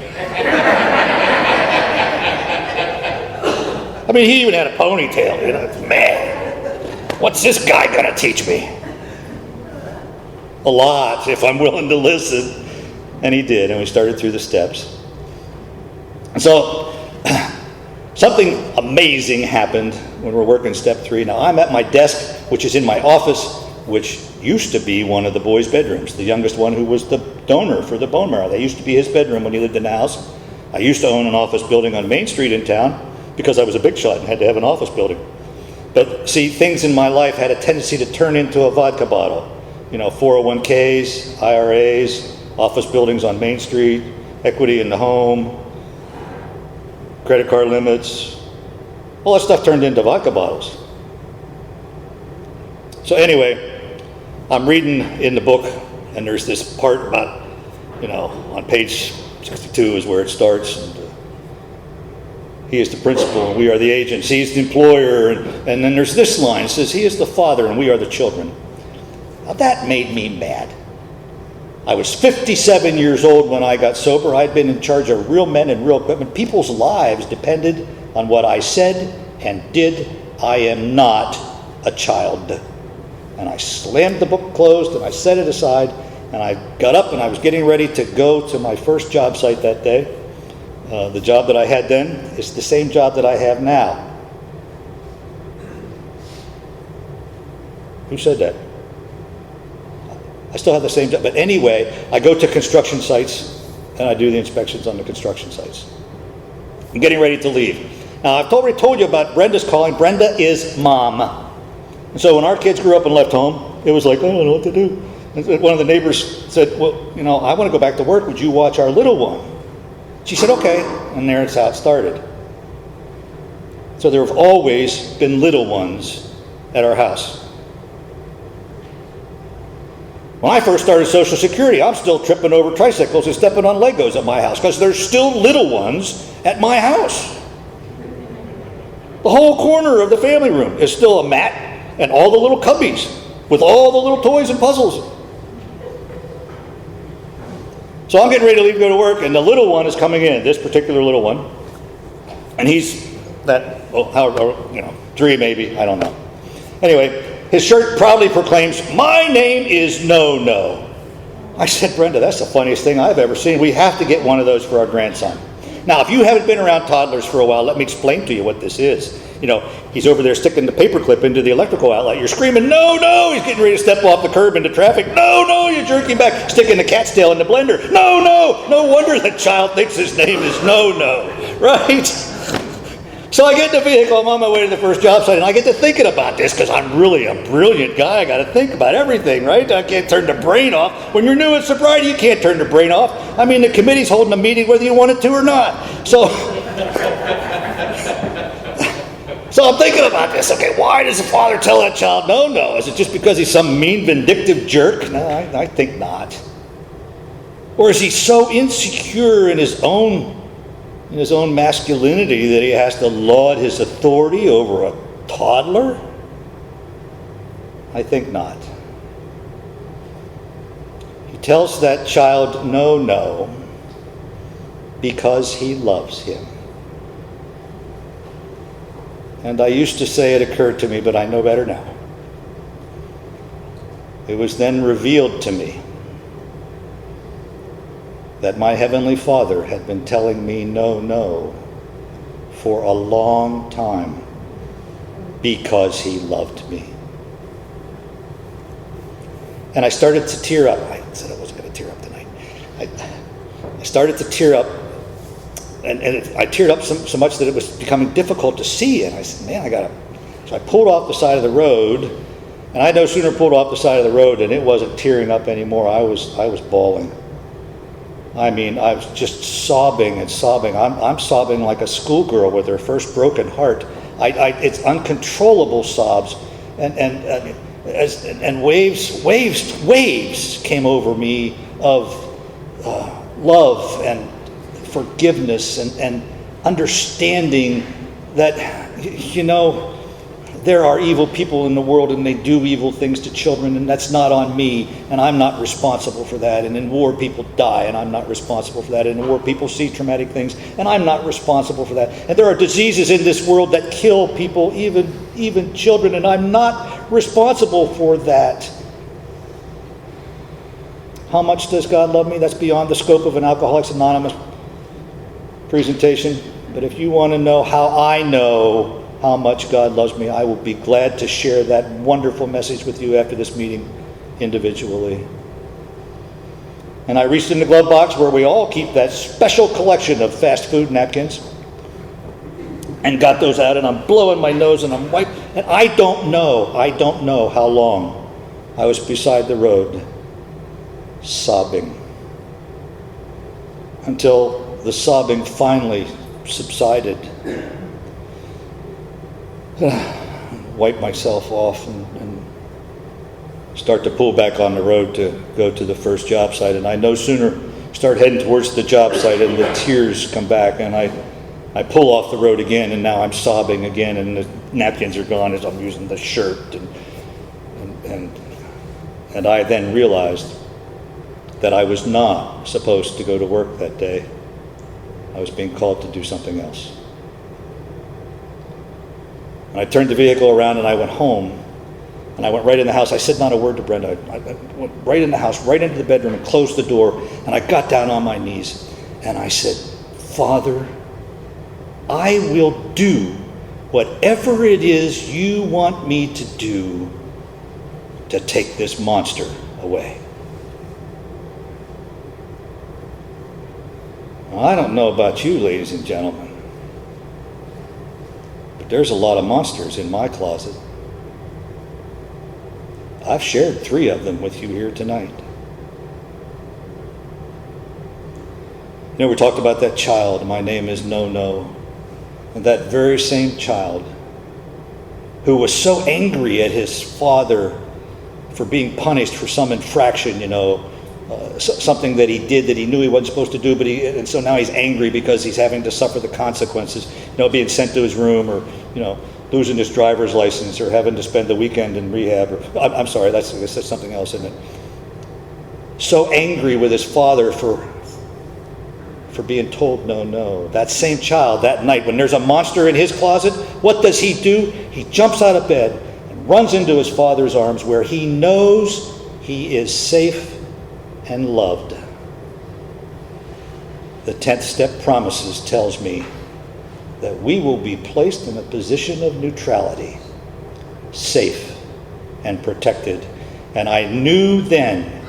I mean, he even had a ponytail, Man, what's this guy going to teach me? A lot, if I'm willing to listen. And he did, and we started through the steps. And so, something amazing happened when we're working step 3. Now, I'm at my desk, which is in my office, which used to be one of the boys' bedrooms. The youngest one, who was the donor for the bone marrow. That used to be his bedroom when he lived in the house. I used to own an office building on Main Street in town because I was a big shot and had to have an office building. But see, things in my life had a tendency to turn into a vodka bottle. 401ks, IRAs, office buildings on Main Street, equity in the home, credit card limits. All that stuff turned into vodka bottles. So anyway, I'm reading in the book, and there's this part about, on page 62 is where it starts. And, he is the principal, and we are the agents. He is the employer. And then there's this line. It says, he is the father, and we are the children. Now that made me mad. I was 57 years old when I got sober. I'd been in charge of real men and real equipment. People's lives depended on what I said and did. I am not a child. And I slammed the book closed, and I set it aside, and I got up, and I was getting ready to go to my first job site that day. The job that I had then is the same job that I have now. Who said that? I still have the same job. But anyway, I go to construction sites and I do the inspections on the construction sites. I'm getting ready to leave. Now, I've already told you about Brenda's calling. Brenda is mom. And so when our kids grew up and left home, it was like, I don't know what to do. And one of the neighbors said, well, I want to go back to work. Would you watch our little one? She said, okay. And there's how it started. So there have always been little ones at our house. When I first started Social Security, I'm still tripping over tricycles and stepping on Legos at my house because there's still little ones at my house. The whole corner of the family room is still a mat and all the little cubbies with all the little toys and puzzles. So I'm getting ready to leave and go to work, and the little one is coming in, this particular little one. And he's that, 3 maybe, I don't know. Anyway, his shirt proudly proclaims, my name is No-No. I said, Brenda, that's the funniest thing I've ever seen. We have to get one of those for our grandson. Now, if you haven't been around toddlers for a while, let me explain to you what this is. He's over there sticking the paperclip into the electrical outlet. You're screaming, no, no. He's getting ready to step off the curb into traffic. No, no. You're jerking back, sticking the cat's tail in the blender. No, no. No wonder the child thinks his name is No-No, right? So I get in the vehicle, I'm on my way to the first job site, and I get to thinking about this because I'm really a brilliant guy. I got to think about everything, right? I can't turn the brain off. When you're new in sobriety, you can't turn the brain off. I mean, the committee's holding a meeting whether you want it to or not. So I'm thinking about this. Okay, why does the father tell that child no, no? Is it just because he's some mean, vindictive jerk? No, I think not. Or is he so insecure in his own masculinity that he has to laud his authority over a toddler? I think not. He tells that child no, no, because he loves him. And I used to say it occurred to me, but I know better now. It was then revealed to me that my Heavenly Father had been telling me no, no for a long time because He loved me. And I started to tear up. I said I wasn't going to tear up tonight. I started to tear up, and I teared up so much that it was becoming difficult to see. And I said, man, I got to. So I pulled off the side of the road, and I no sooner pulled off the side of the road than it wasn't tearing up anymore. I was bawling. I mean, I was just sobbing and sobbing. I'm sobbing like a schoolgirl with her first broken heart. It's uncontrollable sobs, and waves came over me of love and forgiveness and understanding that, there are evil people in the world and they do evil things to children, and that's not on me, and I'm not responsible for that. And in war people die, and I'm not responsible for that. And in war people see traumatic things, and I'm not responsible for that. And there are diseases in this world that kill people, even children, and I'm not responsible for that. How much does God love me? That's beyond the scope of an Alcoholics Anonymous presentation. But if you want to know how I know how much God loves me, I will be glad to share that wonderful message with you after this meeting individually. And I reached in the glove box where we all keep that special collection of fast food napkins and got those out, and I'm blowing my nose and I'm wiping. And I don't know how long I was beside the road sobbing until the sobbing finally subsided. Wipe myself off and start to pull back on the road to go to the first job site. And I no sooner start heading towards the job site and the tears come back, and I pull off the road again, and now I'm sobbing again, and the napkins are gone as I'm using the shirt. And I then realized that I was not supposed to go to work that day. I was being called to do something else. And I turned the vehicle around and I went home. And I went right in the house. I said not a word to Brenda. I went right in the house, right into the bedroom, and closed the door. And I got down on my knees. And I said, Father, I will do whatever it is you want me to do to take this monster away. Now, I don't know about you, ladies and gentlemen, but there's a lot of monsters in my closet. I've shared 3 of them with you here tonight. You know, we talked about that child, my name is No. And that very same child who was so angry at his father for being punished for some infraction, something that he did that he knew he wasn't supposed to do, and so now he's angry because he's having to suffer the consequences, being sent to his room, or, losing his driver's license, or having to spend the weekend in rehab, or, I'm sorry, that's something else, isn't it? So angry with his father for being told no. That same child, that night, when there's a monster in his closet, what does he do? He jumps out of bed and runs into his father's arms, where he knows he is safe and loved. The 10th step promises tells me that we will be placed in a position of neutrality, safe and protected. And I knew then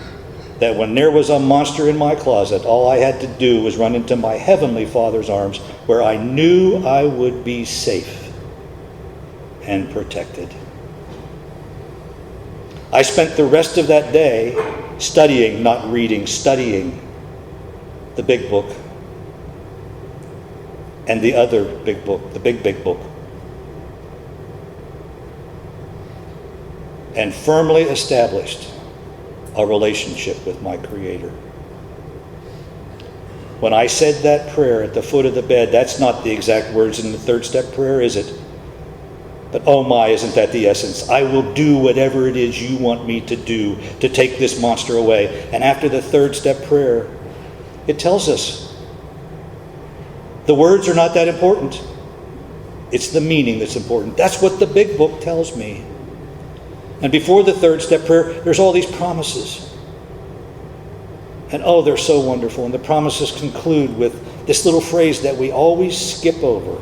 that when there was a monster in my closet, all I had to do was run into my Heavenly Father's arms, where I knew I would be safe and protected. I spent the rest of that day studying, not reading, studying the big book and the other big book, the big book, and firmly established a relationship with my Creator. When I said that prayer at the foot of the bed, that's not the exact words in the 3rd step prayer, is it? But oh my, isn't that the essence? I will do whatever it is you want me to do to take this monster away. And after the 3rd step prayer, it tells us the words are not that important. It's the meaning that's important. That's what the big book tells me. And before the 3rd step prayer, there's all these promises. And oh, they're so wonderful. And the promises conclude with this little phrase that we always skip over.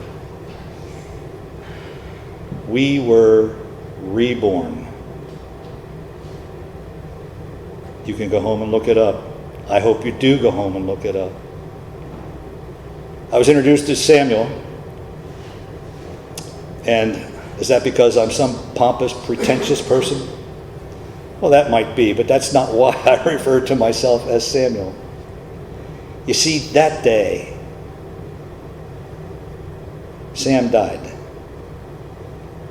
We were reborn. You can go home and look it up. I hope you do go home and look it up. I was introduced as Samuel. And is that because I'm some pompous, pretentious person? Well, that might be, but that's not why I refer to myself as Samuel. You see, that day, Sam died.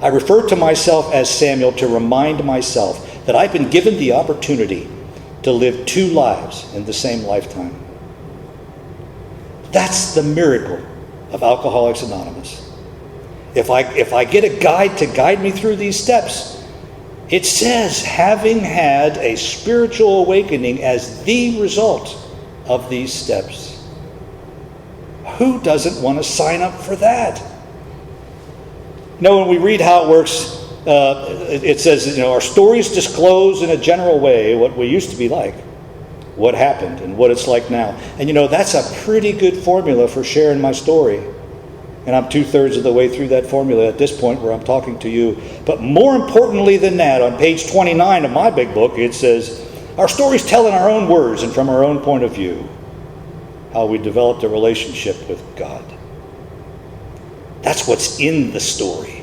I refer to myself as Samuel to remind myself that I've been given the opportunity to live 2 lives in the same lifetime. That's the miracle of Alcoholics Anonymous. If I get a guide to guide me through these steps, it says, having had a spiritual awakening as the result of these steps. Who doesn't want to sign up for that? When we read how it works, it says, our stories disclose in a general way what we used to be like. what happened and what it's like now. And you know, that's a pretty good formula for sharing my story. And I'm 2/3 of the way through that formula at this point where I'm talking to you. But more importantly than that, on page 29 of my big book, it says, our stories tell in our own words and from our own point of view how we developed a relationship with God. That's what's in the story.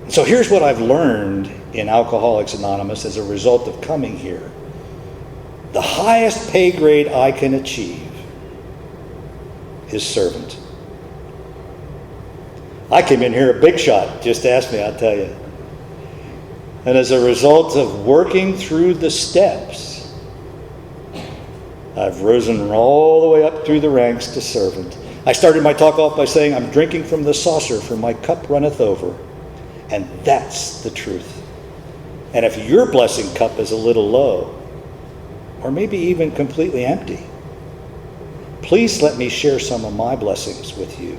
So here's what I've learned in Alcoholics Anonymous as a result of coming here. The highest pay grade I can achieve is servant. I came in here a big shot. Just ask me, I'll tell you. And as a result of working through the steps, I've risen all the way up through the ranks to servant. I started my talk off by saying, I'm drinking from the saucer, for my cup runneth over. And that's the truth. And if your blessing cup is a little low, or maybe even completely empty, please let me share some of my blessings with you.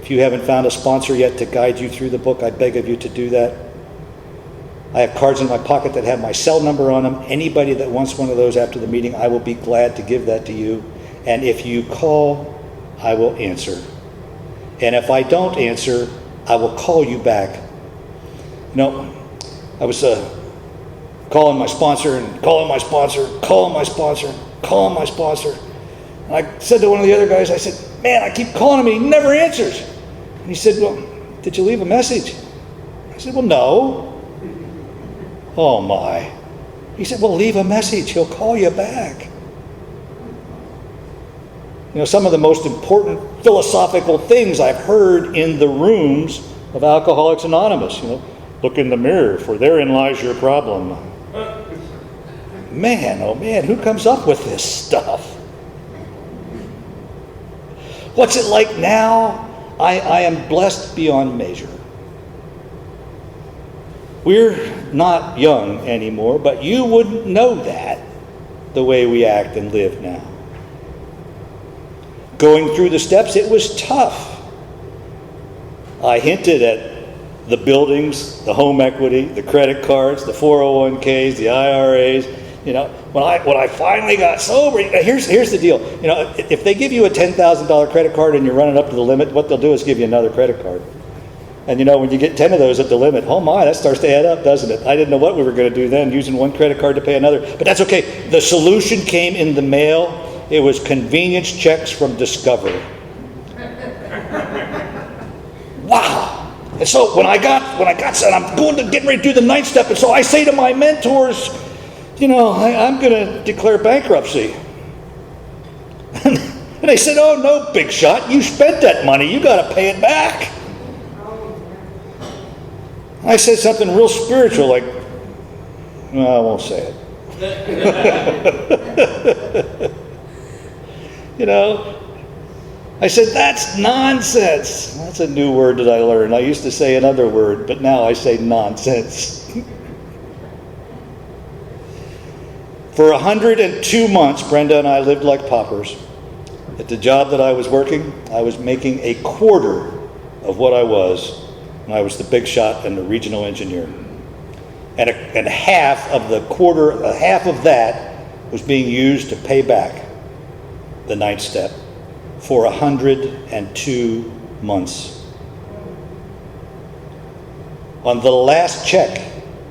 If you haven't found a sponsor yet to guide you through the book, I beg of you to do that. I have cards in my pocket that have my cell number on them. Anybody that wants one of those after the meeting, I will be glad to give that to you. And if you call, I will answer. And if I don't answer, I will call you back. You know, I was calling my sponsor and calling my sponsor, calling my sponsor, calling my sponsor. And I said to one of the other guys, I said, man, I keep calling him and he never answers. And he said, well, did you leave a message? I said, well, no. Oh my. He said, well, leave a message. He'll call you back. You know, some of the most important philosophical things I've heard in the rooms of Alcoholics Anonymous. You know, look in the mirror, for therein lies your problem. Man, oh man, who comes up with this stuff? What's it like now? I am blessed beyond measure. We're not young anymore, but you wouldn't know that the way we act and live now. Going through the steps, it was tough. I hinted at the buildings, the home equity, the credit cards, the 401ks, the IRAs. You know, when I finally got sober, here's the deal. You know, if they give you a $10,000 credit card and you're running up to the limit, what they'll do is give you another credit card. And you know, when you get 10 of those at the limit, oh my, that starts to add up, doesn't it? I didn't know what we were going to do then, using one credit card to pay another. But that's okay. The solution came in the mail. It was convenience checks from Discover. Wow. And so when I got set, I'm getting ready to do the 9th step. And so I say to my mentors, you know, I'm going to declare bankruptcy. And they said, oh no, big shot, you spent that money. You got to pay it back. I said something real spiritual, like, no, I won't say it. You know, I said, that's nonsense. That's a new word that I learned. I used to say another word, but now I say nonsense. For 102 months, Brenda and I lived like paupers. At the job that I was working, I was making a quarter of what I was when I was the big shot and the regional engineer. And half of that was being used to pay back the 9th step for 102 months. On the last check,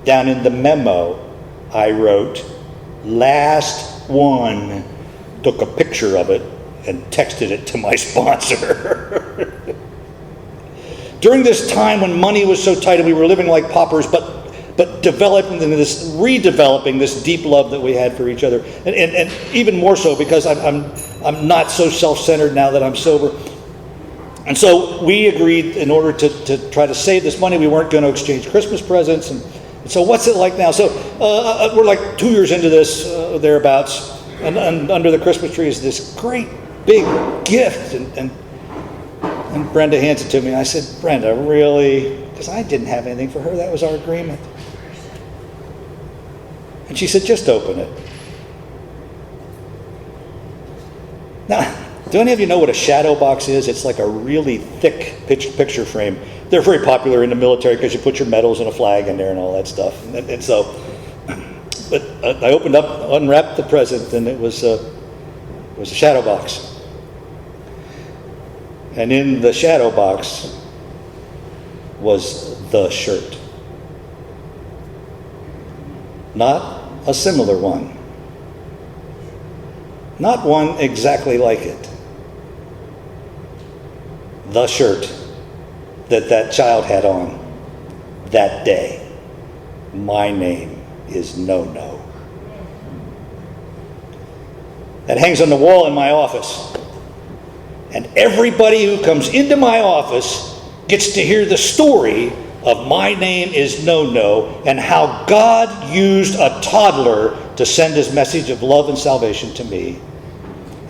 down in the memo, I wrote, last one, took a picture of it and texted it to my sponsor. During this time when money was so tight and we were living like paupers, but redeveloping this deep love that we had for each other, and even more so because I'm not so self-centered now that I'm sober. And so we agreed, in order to try to save this money, we weren't going to exchange Christmas presents. And so what's it like now? So we're like 2 years into this, thereabouts, and under the Christmas tree is this great big gift, and Brenda hands it to me. I said, Brenda, really? Because I didn't have anything for her. That was our agreement. And she said, just open it. Now, do any of you know what a shadow box is? It's like a really thick picture frame. They're very popular in the military because you put your medals and a flag in there and all that stuff. And so But I opened up, unwrapped the present, and it was a shadow box. And in the shadow box was the shirt. Not a similar one. Not one exactly like it. The shirt that child had on that day. My name is No-No. That hangs on the wall in my office. And everybody who comes into my office gets to hear the story of My Name is No-No and how God used a toddler to send his message of love and salvation to me.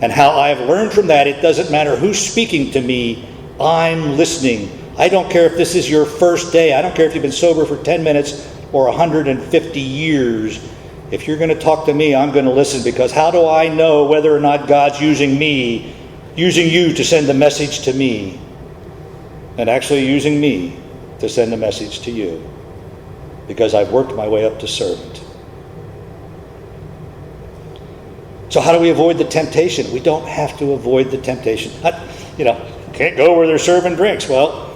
And how I've learned from that, it doesn't matter who's speaking to me, I'm listening. I don't care if this is your first day. I don't care if you've been sober for 10 minutes or 150 years. If you're going to talk to me, I'm going to listen, because how do I know whether or not God's using me, using you to send the message to me, and actually using me to send the message to you? Because I've worked my way up to servant. So how do we avoid the temptation? We don't have to avoid the temptation. Can't go where they're serving drinks. Well,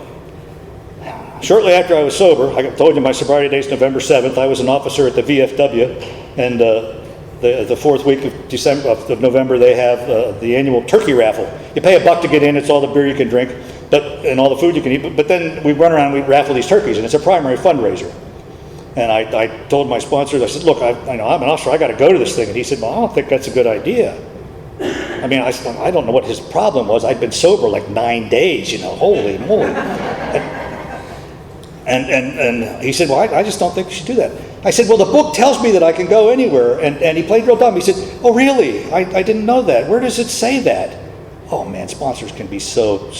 shortly after I was sober, I told you my sobriety date's November 7th. I was an officer at the VFW, and the fourth week of November, they have the annual turkey raffle. You pay $1 to get in. It's all the beer you can drink, and all the food you can eat. But then we run around and we raffle these turkeys, and it's a primary fundraiser. And I told my sponsors, I said, look, I know I'm an officer, I got to go to this thing. And he said, well, I don't think that's a good idea. I mean, I don't know what his problem was. I'd been sober like 9 days, holy moly. And he said, well, I just don't think you should do that. I said, well, the book tells me that I can go anywhere. And he played real dumb. He said, oh, really? I didn't know that. Where does it say that? Oh, man, sponsors can be so.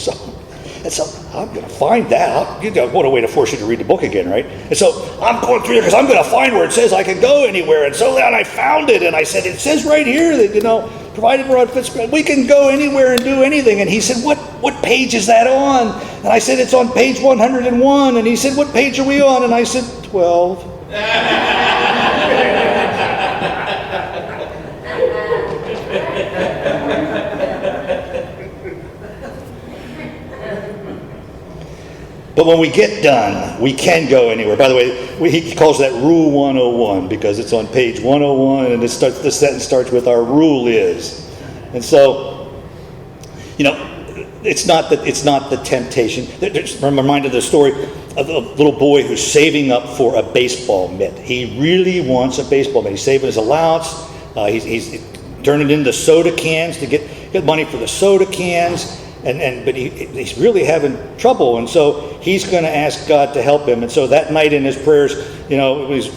And so I'm going to find that. What a way to force you to read the book again, right? And so I'm going through there because I'm going to find where it says I can go anywhere. And so then I found it, and I said, it says right here that, provided we're on Fitzgerald, we can go anywhere and do anything. And he said, what page is that on? And I said, it's on page 101. And he said, what page are we on? And I said, 12. But when we get done, we can go anywhere. By the way, he calls that Rule 101 because it's on page 101, and the sentence starts with "Our rule is." And so, it's not the temptation. I'm reminded of the story of a little boy who's saving up for a baseball mitt. He really wants a baseball mitt. He's saving his allowance. He's turning into soda cans to get money for the soda cans. But he's really having trouble, and so he's going to ask God to help him. And so that night in his prayers, his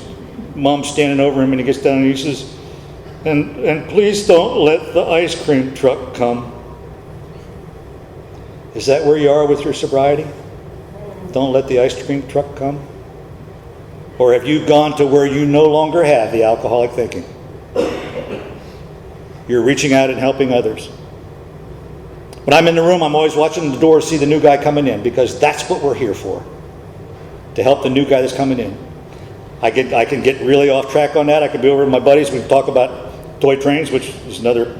mom's standing over him, and he gets down and he says, and please don't let the ice cream truck come. Is that where you are with your sobriety? Don't let the ice cream truck come? Or have you gone to where you no longer have the alcoholic thinking? You're reaching out and helping others. When I'm in the room, I'm always watching the door to see the new guy coming in, because that's what we're here for, to help the new guy that's coming in. I can get really off track on that. I could be over with my buddies. We can talk about toy trains, which is another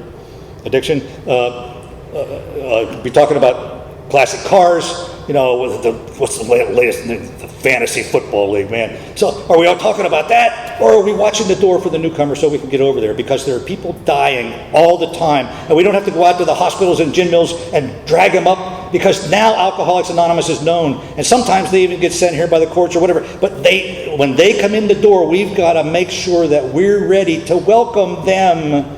addiction. Be talking about classic cars. What's the latest in the fantasy football league, man? So are we all talking about that, or are we watching the door for the newcomer so we can get over there? Because there are people dying all the time, and we don't have to go out to the hospitals and gin mills and drag them up, because now Alcoholics Anonymous is known, and sometimes they even get sent here by the courts or whatever. But when they come in the door, we've got to make sure that we're ready to welcome them.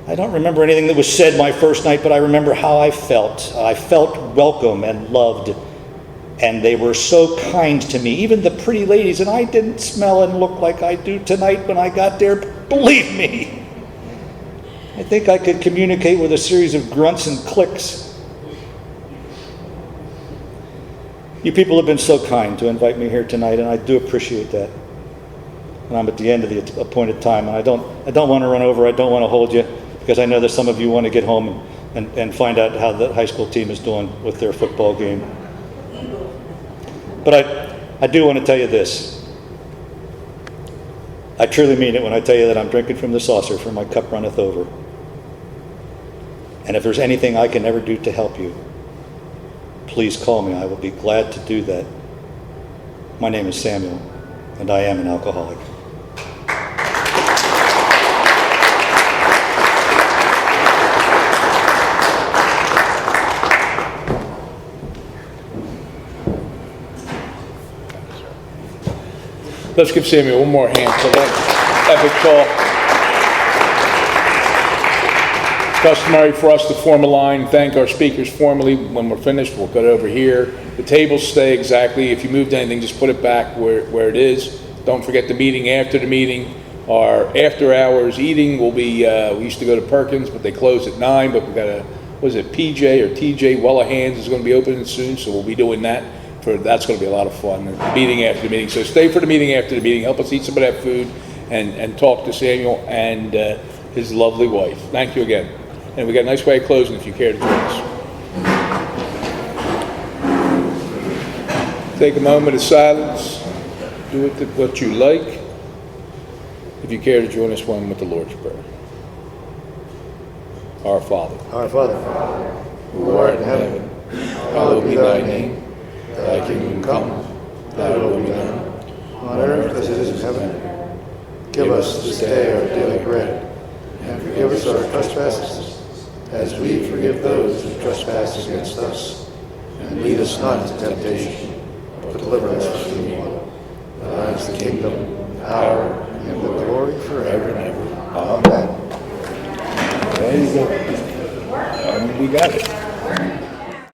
I don't remember anything that was said my first night, but I remember how I felt. I felt welcome and loved, and they were so kind to me, even the pretty ladies, and I didn't smell and look like I do tonight when I got there. Believe me, I think I could communicate with a series of grunts and clicks. You people have been so kind to invite me here tonight, and I do appreciate that. And I'm at the end of the appointed time, and I don't want to run over. I don't want to hold you, because I know that some of you want to get home and find out how the high school team is doing with their football game. But I do want to tell you this. I truly mean it when I tell you that I'm drinking from the saucer, for my cup runneth over. And if there's anything I can ever do to help you, please call me. I will be glad to do that. My name is Samuel, and I am an alcoholic. Let's give Samuel one more hand for that epic talk. Customary for us to form a line, thank our speakers formally. When we're finished, we'll go over here. The tables stay exactly. If you moved anything, just put it back where it is. Don't forget the meeting after the meeting. Our after hours eating will be, we used to go to Perkins, but they close at 9, but we got a, was it PJ or TJ? Well Hands is going to be opening soon, so we'll be doing that. That's going to be a lot of fun. The meeting after the meeting. So stay for the meeting after the meeting. Help us eat some of that food and talk to Samuel and his lovely wife. Thank you again. And we got a nice way of closing if you care to join us. Take a moment of silence. Do it what you like. If you care to join us one with the Lord's Prayer. Our Father, Our Father, who art in heaven, hallowed be thy name. Thy kingdom come, thy will be done, on earth as it is in heaven. Give us this day our daily bread, and forgive us our trespasses, as we forgive those who trespass against us. And lead us not into temptation, but deliver us from evil. For thine is the kingdom, the power, and the glory forever and ever. Amen. There you go. We got it.